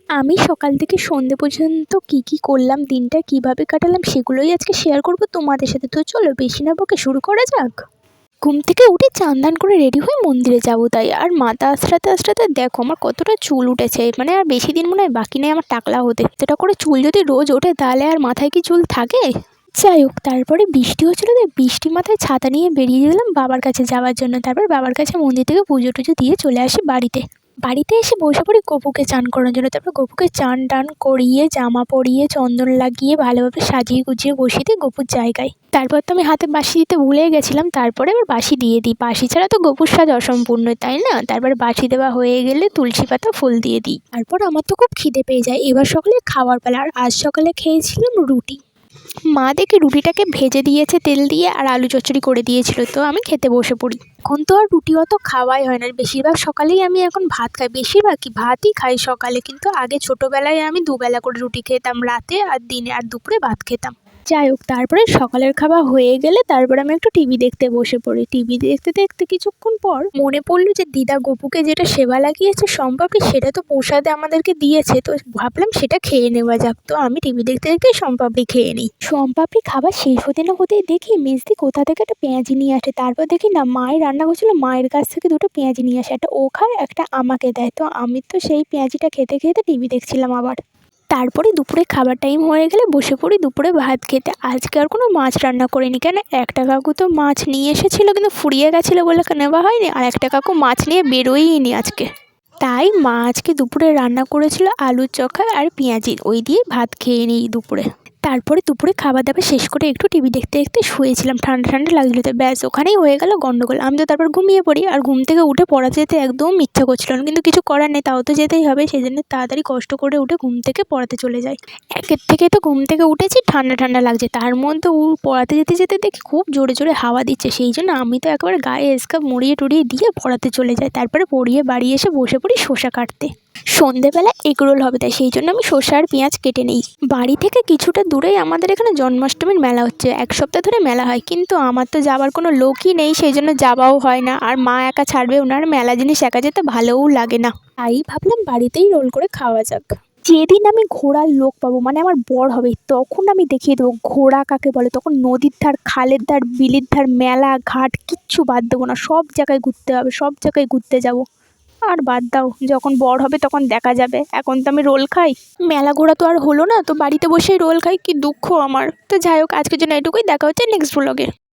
আমি সকাল থেকে সন্ধে পর্যন্ত কী করলাম, দিনটা কীভাবে কাটালাম সেগুলোই আজকে শেয়ার করব তোমাদের সাথে। তো চলো বেশি না বকে শুরু করা যাক। ঘুম থেকে উঠে চান দান করে রেডি হয়ে মন্দিরে যাবো তাই। আর মাথা আঁচড়াতে আঁচড়াতে দেখো আমার কতটা চুল উঠেছে, মানে আর বেশি দিন মনে হয় বাকি নেই আমার টাকলা হতে। এতটা করে চুল যদি রোজ ওঠে তাহলে আর মাথায় কি চুল থাকে? যাই হোক, তারপরে বৃষ্টি হচ্ছিলো, তাই বৃষ্টি মাথায় ছাতা নিয়ে বেরিয়ে গেলাম বাবার কাছে যাওয়ার জন্য। তারপর বাবার কাছে মন্দির থেকে পুজো টুজো দিয়ে চলে আসি বাড়িতে এসে বসে পড়ি গপুকে চান করানোর জন্য। তারপর গপুকে চান টান করিয়ে জামা পরিয়ে চন্দন লাগিয়ে ভালোভাবে সাজিয়ে গুছিয়ে বসিয়ে দিই গপুর জায়গায়। তারপর তো আমি হাতে বাঁশি দিতে ভুলে গেছিলাম, তারপরে আবার বাঁশি দিয়ে দিই। বাঁশি ছাড়া তো গপুর সাজ অসম্পূর্ণ, তাই না? তারপরে বাঁশি দেওয়া হয়ে গেলে তুলসী পাতা ফুল দিয়ে দিই। তারপর আমার তো খুব খিদে পেয়ে যায়, এবার সকালে খাওয়ার বেলা। আর আজ সকালে খেয়েছিলাম রুটি। মা দেখে রুটিটাকে ভেজে দিয়েছে তেল দিয়ে, আর আলু চচ্চড়ি করে দিয়েছিল, তো আমি খেতে বসে পড়ি। এখন তো আর রুটি অত খাওয়াই হয় না, বেশিরভাগ সকালেই আমি এখন ভাত খাই। বেশিরভাগ কি ভাতই খাই সকালে, কিন্তু আগে ছোটোবেলায় আমি দুবেলা করে রুটি খেতাম, রাতে আর দিনে, আর দুপুরে ভাত খেতাম। যাই হোক, তারপরে সকালের খাওয়া হয়ে গেলে তারপরে আমি একটু টিভি দেখতে বসে পড়ি। টিভি দেখতে দেখতে কিছুক্ষণ পর মনে পড়লো যে দিদা গপুকে যেটা সেবা লাগিয়েছে সম্পাপড়ি, সেটা তো প্রসাদে আমাদেরকে দিয়েছে, তো ভাবলাম সেটা খেয়ে নেওয়া যাক। তো আমি টিভি দেখতে দেখতে সম্পাপড়ি খেয়ে নিই। সম্পাপড়ি খাবার শেষ হতে না হতেই দেখি মেজদি কোথা থেকে একটা পেঁয়াজি নিয়ে আসে। তারপর দেখি না মায়ের রান্না করছিল, মায়ের কাছ থেকে দুটো পেঁয়াজি নিয়ে আসে, একটা ও খায় একটা আমাকে দেয়। তো আমি তো সেই পেঁয়াজিটা খেতে খেতে টিভি দেখছিলাম আবার। তারপরে দুপুরে খাবার টাইম হয়ে গেলে বসে পড়ি দুপুরে ভাত খেতে। আজকে আর কোনো মাছ রান্না করিনি, কেন একটা কাকু তো মাছ নিয়ে এসেছিলো কিন্তু ফুরিয়ে গেছিলো বলে নেওয়া হয়নি, আর একটা কাকু মাছ নিয়ে বেরোয়ইনি আজকে। তাই মা আজকে দুপুরে রান্না করেছিল আলুর চোখা আর পেঁয়াজি, ওই দিয়ে ভাত খেয়ে নিই দুপুরে। তারপরে দুপুরে খাবার দাবার শেষ করে একটু টিভি দেখতে দেখতে শুয়েছিলাম, ঠান্ডা ঠান্ডা লাগছিল, তো ব্যাস ওখানেই হয়ে গেল গন্ডগোল। আমি তো তারপর ঘুমিয়ে পড়ি, আর ঘুম থেকে উঠে পড়াতে যেতে একদম ইচ্ছা করছিল না, কিন্তু কিছু করার নেই, তাও তো যেতেই হবে। সেই জন্য তাড়াতাড়ি কষ্ট করে উঠে ঘুম থেকে পড়াতে চলে যাই। একের থেকে তো ঘুম থেকে উঠেছি ঠান্ডা ঠান্ডা লাগছে, তার মধ্যে পড়াতে যেতে যেতে দেখি খুব জোরে জোরে হাওয়া দিচ্ছে। সেই জন্য আমি তো একেবারে গায়ে স্কার্ফ মুড়িয়ে টুড়িয়ে দিয়ে পড়াতে চলে যাই। তারপরে পড়িয়ে বাড়ি এসে বসে পড়ি শসা কাটতে। সন্ধেবেলা এগরোল হবে, তাই সেই জন্য আমি শসা আর পেঁয়াজ কেটে নিই। বাড়ি থেকে কিছুটা দূরেই আমাদের এখানে জন্মাষ্টমীর মেলা হচ্ছে, এক সপ্তাহ ধরে মেলা হয়, কিন্তু আমার তো যাওয়ার কোনো লোকই নেই, সেই জন্য যাওয়াও হয় না। আর মা একা ছাড়বে, ওনার মেলা জিনিস একা যেতে ভালোও লাগে না, তাই ভাবলাম বাড়িতেই রোল করে খাওয়া যাক। যেদিন আমি ঘোরার লোক পাবো, মানে আমার বর হবে, তখন আমি দেখিয়ে দেবো ঘোরা কাকে বলে। তখন নদীর ধার, খালের ধার, বিলির ধার, মেলা ঘাট কিচ্ছু বাদ দেবো না, সব জায়গায় ঘুরতে হবে, সব জায়গায় ঘুরতে যাবো। আর বাদ দাও, যখন বর হবে তখন দেখা যাবে, এখন তো আমি রোল খাই। মেলা ঘোরা তো আর হলো না, তো বাড়িতে বসেই রোল খাই, কি দুঃখ আমার। তো যাই হোক, আজকের জন্য এটুকুই, দেখা হচ্ছে নেক্সট ব্লগে।